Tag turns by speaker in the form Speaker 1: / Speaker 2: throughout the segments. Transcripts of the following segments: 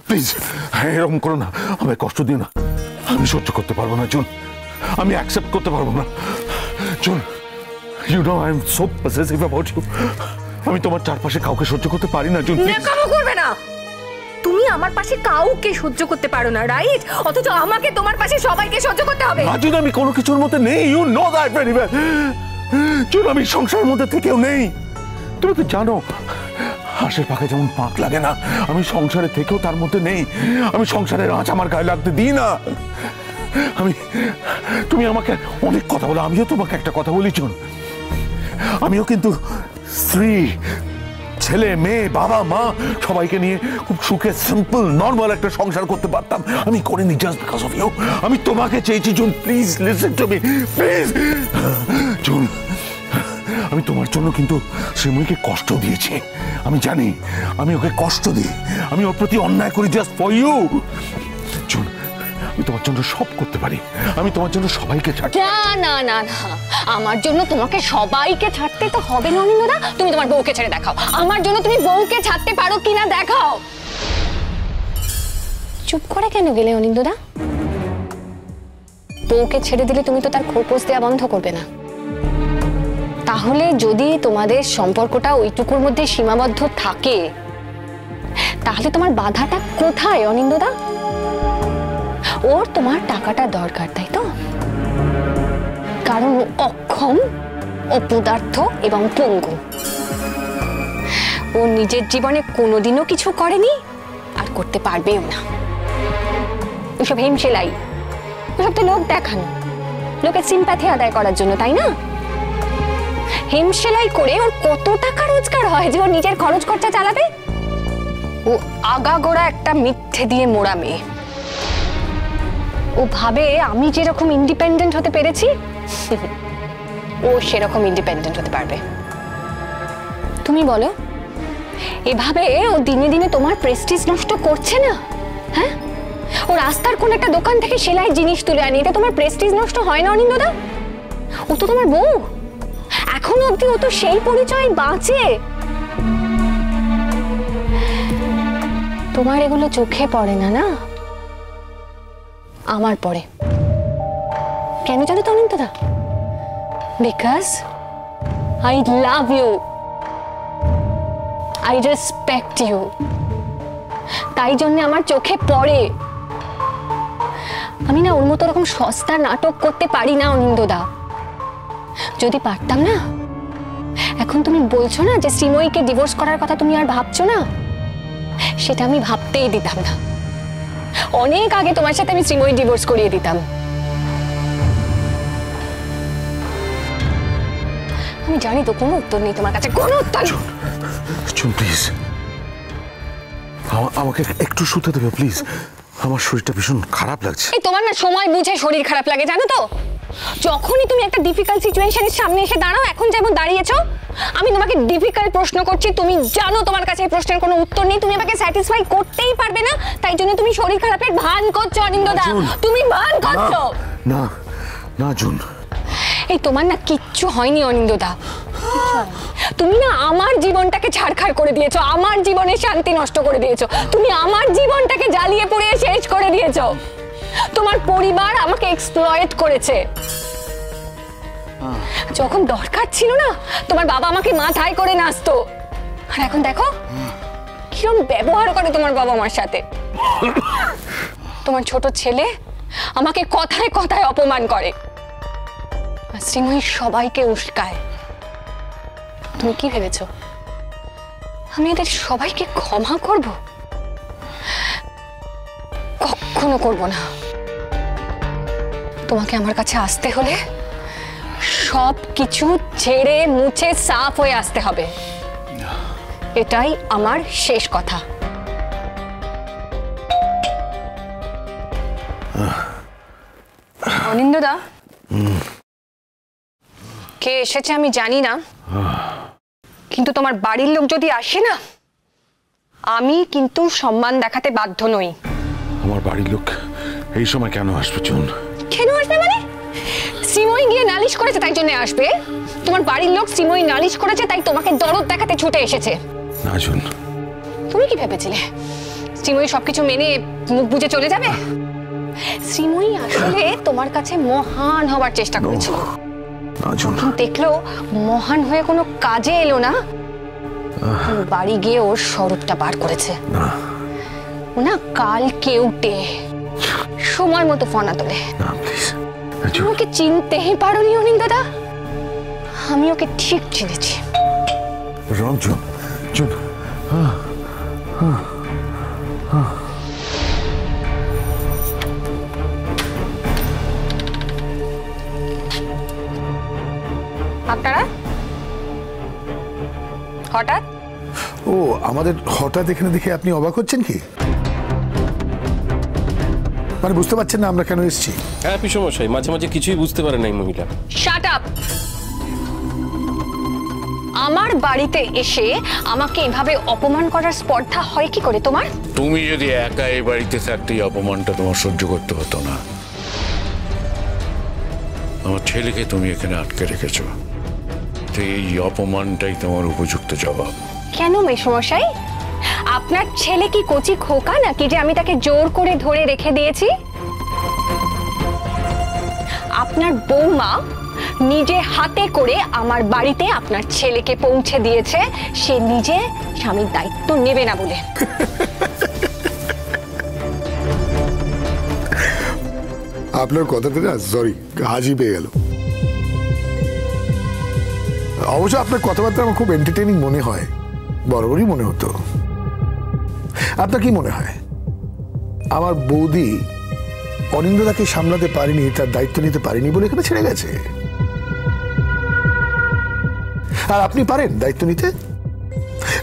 Speaker 1: Please এরকম করো না, আমায় কষ্ট দিও না, আমি সহ্য করতে পারবো না জুন, আমি অ্যাকসেপ্ট করতে পারবো না Jun. You know I am so possessive about you. আমি তোমার চারপাশে কাউকে সহ্য করতে পারি না জুন।
Speaker 2: কামও করবে না, তুমি আমার পাশে কাউকে সহ্য করতে পারো না, রাইট? অথচ আমাকে তোমার পাশে সবাইকে সহ্য করতে হবে।
Speaker 1: জুন আমি কোনো কিছুর মধ্যে নেই, you know that very well Jun. আমি সংসারের মধ্যে থেকেও নেই, তুমি তো জানো হাঁসের পাখে যেমন পাক লাগে না, আমি সংসারে থেকেও তার মধ্যে নেই। আমি সংসারের আঁচ আমার গায়ে লাগতে দিই না। তুমি আমাকে অনেক কথা বলো, আমিও তোমাকে একটা কথা বলি জুন, আমিও কিন্তু স্ত্রী, ছেলে, মেয়ে, বাবা, মা সবাইকে নিয়ে খুব সুখে সিম্পল নর্মাল একটা সংসার করতে পারতাম। আমি করিনি জাস্ট বিকজ অফ ইউ। আমি তোমাকে চেয়েছি June, please listen to me please June. আমি তোমার জন্য কিন্তু শ্রীময়ীকে কষ্ট দিয়েছি, আমি জানি আমি ওকে কষ্ট দিই, আমি ওর প্রতি অন্যায় করি জাস্ট ফর ইউ জুন। আমি তোমার জন্য সব করতে পারি, আমি তোমার জন্য সবাইকে ছাড়তে।
Speaker 2: না না না না, আমার জন্য তোমাকে সবাইকে ছাড়তে তো হবে না অনিন্দা। তুমি তোমার বউকে ছেড়ে দেখাও, আমার জন্য তুমি বউকে ছাড়তে পারো কিনা দেখাও। চুপ করে কেন গেলে অনিন্দা? বউকে ছেড়ে দিলে তুমি তো তার খোঁজ দেওয়া বন্ধ করবে না। তাহলে যদি তোমাদের সম্পর্কটা ওইটুকুর মধ্যে সীমাবদ্ধ থাকে, তাহলে তোমার বাধাটা কোথায় অনিন্দা? ওর তোমার টাকাটা দরকার, তাই তো? কারণ ও অক্ষম, অপদার্থ এবং পঙ্গু। ও নিজের জীবনে কোনোদিনও কিছু করেনি আর করতে পারবেও না। ওসব হেমসেলাই, ওসব তো লোক দেখানো, লোকের সিম্প্যাথি আদায় করার জন্য, তাই না? হেমসেলাই করে ওর কত টাকা রোজগার হয় যে ও নিজের খরচ খরচা চালাবে? ও আগাগোড়া একটা মিথ্যে দিয়ে মোড়া মেয়ে। ও ভাবে আমি যেরকম ইন্ডিপেন্ডেন্ট হতে পেরেছি ও সেরকম ইন্ডিপেন্ডেন্ট হতে পারবে। তুমি বলো, এভাবে ও দিনে দিনে তোমার প্রেস্টিজ নষ্ট করছে না? হ্যাঁ, ও রাস্তার কোন একটা দোকান থেকে সেলাই জিনিস তুলে আনি, এটা তোমার প্রেস্টিজ নষ্ট হয় না অনিন্দা? ও তো তোমার বউ, এখনো অব্দি ও তো সেই পরিচয় বাঁচে। তোমার এগুলো চোখে পড়ে না, না? আমার পরে। কেন জানো তো Aninda? Because I love you, I respect you, তাই জন্য আমার চোখে পড়ে। আমি না ওর মতো এরকম সস্তা নাটক করতে পারি না অনিন্দা। যদি পারতাম না, এখন তুমি বলছো না যে শ্রীময়ীকে ডিভোর্স করার কথা তুমি আর ভাবছো না, সেটা আমি ভাবতেই দিতাম না। অনেক আগে তোমার সাথে আমি শ্রীময়ী ডিভোর্স করিয়ে দিতাম। আমি জানি তো কোনো উত্তর নেই তোমার কাছে, কোনো উত্তর।
Speaker 1: জুন প্লিজ আমাকে একটু শুতে দেবে প্লিজ, আমার শরীরটা ভীষণ খারাপ লাগছে।
Speaker 2: এই তোমার না সময় বুঝে শরীর খারাপ লাগে, জানো তো? যখনই তুমি একটা ডিফিকাল্ট সিচুয়েশনের সামনে এসে দাঁড়াও, এখন যেমন দাঁড়িয়েছো, আমি তোমাকে ডিফিকাল্ট প্রশ্ন করছি, তুমি জানো তোমার কাছে এই প্রশ্নের কোনো উত্তর নেই, তুমি আমাকে স্যাটিসফাই করতেই পারবে না, তাই জন্য তুমি শরীর খারাপের ভান করছো অনিন্দা। তুমি ভান করছো।
Speaker 1: না না জুন,
Speaker 2: এই তোমার না কিচ্ছু হয়নি অনিন্দা। তুমি না আমার জীবনটাকে ছাড়খাড় করে দিয়েছো, আমার জীবনের শান্তি নষ্ট করে দিয়েছো, তুমি আমার জীবনটাকে জ্বালিয়ে পুড়িয়ে শেষ করে দিয়েছো। তোমার পরিবার আমাকে এক্সপ্লয়েট করেছে। যখন দরকার ছিল না, তোমার বাবা আমাকে মাথায় করে নাচতো, আর এখন দেখো কিরকম ব্যবহার করে তোমার বাবা আমার সাথে। তোমার ছোট ছেলে আমাকে কথায় কথায় অপমান করে, আর শ্রীময়ী সবাইকে উস্কায়। তুমি কি ভেবেছো আমি এদের সবাইকে ক্ষমা করব? কখনো করব না। তোমাকে আমার কাছে আসতে হলে সব কিছু ছেড়ে মুছে সাফ হয়ে আসতে হবে, এটাই আমার শেষ কথা। অনিন্দা, কে এসেছে আমি জানি না, কিন্তু তোমার বাড়ির লোক যদি আসে না, আমি কিন্তু সম্মান দেখাতে বাধ্য নই।
Speaker 1: আমার বাড়ির লোক এই সময় কেন আসবে জুন?
Speaker 2: কেন আসবে মানে? শ্রীময়ী গিয়ে নালিশ করেছে তাই জন্য আসবে? তোমার বাড়ির লোক শ্রীময়ী নালিশ করেছে তাই তোমাকে দরদ দেখাতে ছুটে এসেছে?
Speaker 1: না জুন।
Speaker 2: তুমি কি ভেবেছিলে শ্রীময়ী সবকিছু মেনে মুখ বুজে চলে যাবে? শ্রীময়ী আসলে তোমার কাছে মহান হবার চেষ্টা করেছিল, দেখলো মহান হয়ে কোনো কাজে এলো না, বাড়ি গিয়ে ওর স্বরূপটা বার করেছে। ও না কাল কেউটে সময় মতো ফোনা তোলে। তুমি ওকে চিনতেই পারোনি অনিন দাদা? আমি ওকে ঠিক চিনেছি।
Speaker 1: রঞ্জন,
Speaker 2: আপনারা হঠাৎ?
Speaker 3: ও আমাদের হঠাৎ এখানে দেখে আপনি অবাক হচ্ছেন কি? মানে বুঝতে পারছেন না আমরা কেন এসেছি?
Speaker 4: হ্যাঁ পিসমশাই, মাঝে মাঝে কিছুই বুঝতে পারে না এই মহিলা।
Speaker 2: Shut up! আমার বাড়িতে এসে আমাকে এভাবে অপমান করার স্পর্ধা হয় কি করে তোমার?
Speaker 5: তুমি যদি একা এই বাড়িতে থাকতে এই অপমানটা তোমার সহ্য করতে হতো না। আমার ছেলেকে তুমি এখানে আটকে রেখেছো, তো এই অপমানটাই তোমার উপযুক্ত জবাব।
Speaker 2: কেন মেসমশাই? আপনার ছেলে কি কচি খোকা নাকি যে আমি তাকে জোর করে ধরে রেখে দিয়েছি? আপনার বৌমা নিজে হাতে করে আমার বাড়িতে আপনার ছেলেকে পৌঁছে দিয়েছে, সে নিজে স্বামীর দায়িত্ব নেবে না বলে।
Speaker 3: আপনার কথাতে না সরি হাসি পেয়ে গেল। অবশ্য আপনার কথাবার্তা আমার খুব এন্টারটেইনিং মনে হয়, বরাবরই মনে হতো। আপনার কি মনে হয় আমার বৌদি অনিন্দ্যদাকে সামলাতে পারেনি, তার দায়িত্ব নিতে পারেনি বলে এখানে ছেড়ে গেছে? আর আপনি পারেন দায়িত্ব নিতে?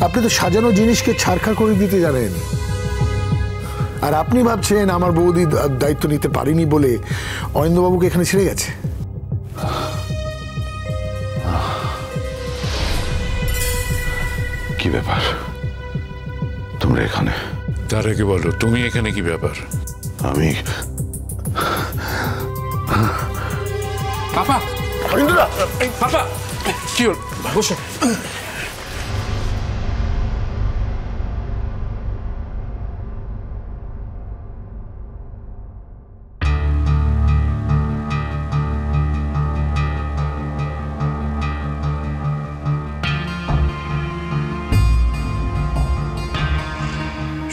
Speaker 3: আপনি তো সাজানো জিনিসকে ছাড়খাড় করে দিতে জানেন। আর আপনি ভাবছেন আমার বৌদি দায়িত্ব নিতে পারেনি বলে অনিন্দ্যবাবুকে এখানে ছেড়ে গেছে?
Speaker 1: কি ব্যাপার তোমরা এখানে?
Speaker 5: তার আগে বলো তুমি এখানে কি ব্যাপার?
Speaker 1: আমি
Speaker 4: পাপা, পাপা কি হল? বসো।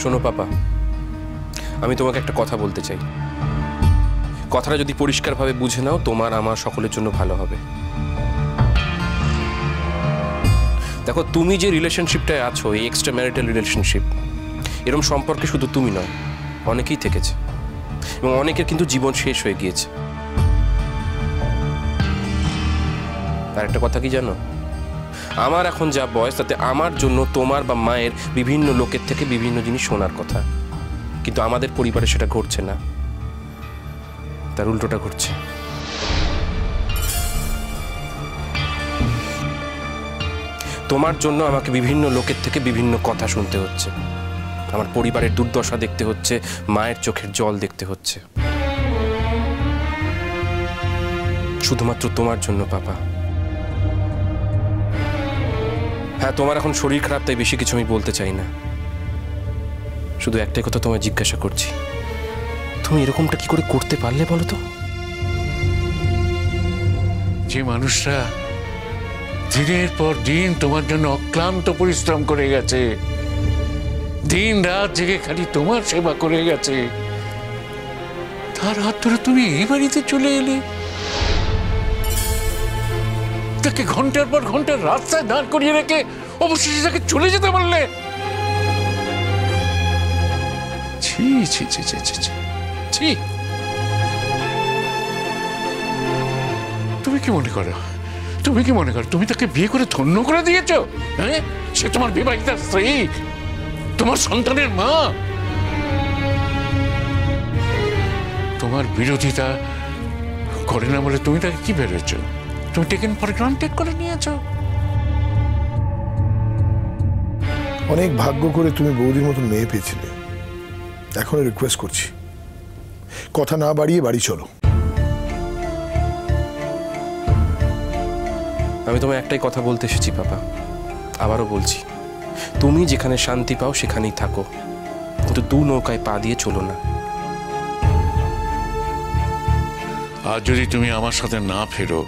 Speaker 4: শোনো পাপা, আমি তোমাকে একটা কথা বলতে চাই। কথাটা যদি পরিষ্কারভাবে বুঝে নাও, তোমার আমার সকলের জন্য ভালো হবে। দেখো, তুমি যে রিলেশনশিপটায় আছো, এই এক্সট্রা ম্যারিটাল রিলেশনশিপ, এরকম সম্পর্কে শুধু তুমি নয়, অনেকেই থেকেছে এবং অনেকের কিন্তু জীবন শেষ হয়ে গিয়েছে। আর একটা কথা কি জানো, আমার এখন যা বয়স, তাতে আমার জন্য তোমার বা মায়ের বিভিন্ন লোকের থেকে বিভিন্ন জিনিস শোনার কথা, কিন্তু আমাদের পরিবারে সেটা ঘটছে না, তার উল্টোটা ঘটছে। তোমার জন্য আমাকে বিভিন্ন লোকের থেকে বিভিন্ন কথা শুনতে হচ্ছে, আমার পরিবারের দুর্দশা দেখতে হচ্ছে, মায়ের চোখের জল দেখতে হচ্ছে, শুধুমাত্র তোমার জন্য পাপা। হ্যাঁ, তোমার এখন শরীর খারাপ, তাই বেশি কিছু আমি বলতে চাই না। শুধু একটাই কথা তোমায় জিজ্ঞাসা করছি, তুমি এরকমটা কি করে করতে পারলে বলো তো?
Speaker 5: যে মানুষটা দিনের পর দিন তোমার জন্য অক্লান্ত পরিশ্রম করে গেছে, দিন রাত জেগে খালি তোমার সেবা করে গেছে, তার হাত ধরে তুমি এই বাড়িতে চলে এলে, তাকে ঘন্টার পর ঘন্টা রাস্তায় দাঁড় করিয়ে রেখে অবশেষে তাকে চলে যেতে বললে। ছি ছি ছি ছি ছি ছি ছি। তুমি কি মনে করো, তুমি কি মনে করো তুমি তাকে বিয়ে করে ধন্য করে দিয়েছো? হ্যাঁ, সে তোমার বিবাহিতা স্ত্রী, তোমার সন্তানের মা। তোমার বিরোধিতা করে না বলে তুমি তাকে কি ভেবেছো? তুমি টেকেন ফর গ্রান্টেড করে নিয়েছো।
Speaker 3: অনেক ভাগ্য করে তুমি বৌদির মতো মেয়ে পেয়েছিলে। এখন রিকোয়েস্ট করছি, কথা না বাড়িয়ে বাড়ি চলো।
Speaker 4: আমি তোমায় একটাই কথা বলতে এসেছি পাপা, আবারও বলছি, তুমি যেখানে শান্তি পাও সেখানেই থাকো, কিন্তু দু নৌকায় পা দিয়ে চলো না।
Speaker 5: আর যদি তুমি আমার সাথে না ফেরো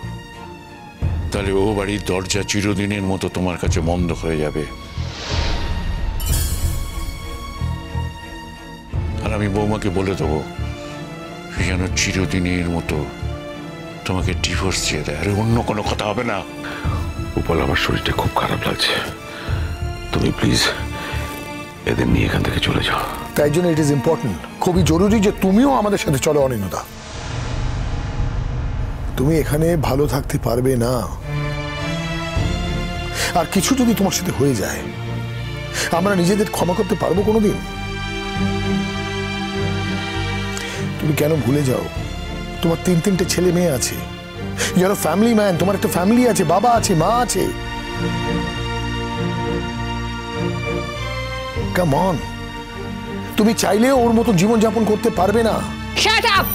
Speaker 5: তাহলে ও বাড়ির দরজা চিরদিনের মতো তোমার কাছে বন্ধ হয়ে যাবে। আর আমি বৌমাকে বলে দেবো যেন চিরদিনের মতো তোমাকে ডিভোর্স দিয়ে দেয়, আর অন্য কোনো কথা হবে না।
Speaker 1: উপল, আমার শরীরটা খুব খারাপ লাগছে, তুমি প্লিজ এদের নিয়ে এখান থেকে চলে যাও।
Speaker 3: তাই জন্য ইট ইজ ইম্পর্টেন্ট, খুবই জরুরি যে তুমিও আমাদের সাথে চলো অনিন্দ্যদা। তুমি এখানে ভালো থাকতে পারবে না, আর কিছু যদি তোমার সাথে হয়ে যায় আমরা নিজেদের ক্ষমা করতে পারবো কোনোদিন? তুমি কেন ভুলে যাও তোমার তিনটে ছেলে মেয়ে আছে, you are a family man, তোমার একটা ফ্যামিলি আছে, বাবা আছে, মা আছে। কাম অন, তুমি চাইলেও ওর মতো জীবনযাপন করতে পারবে না।
Speaker 2: Shut up.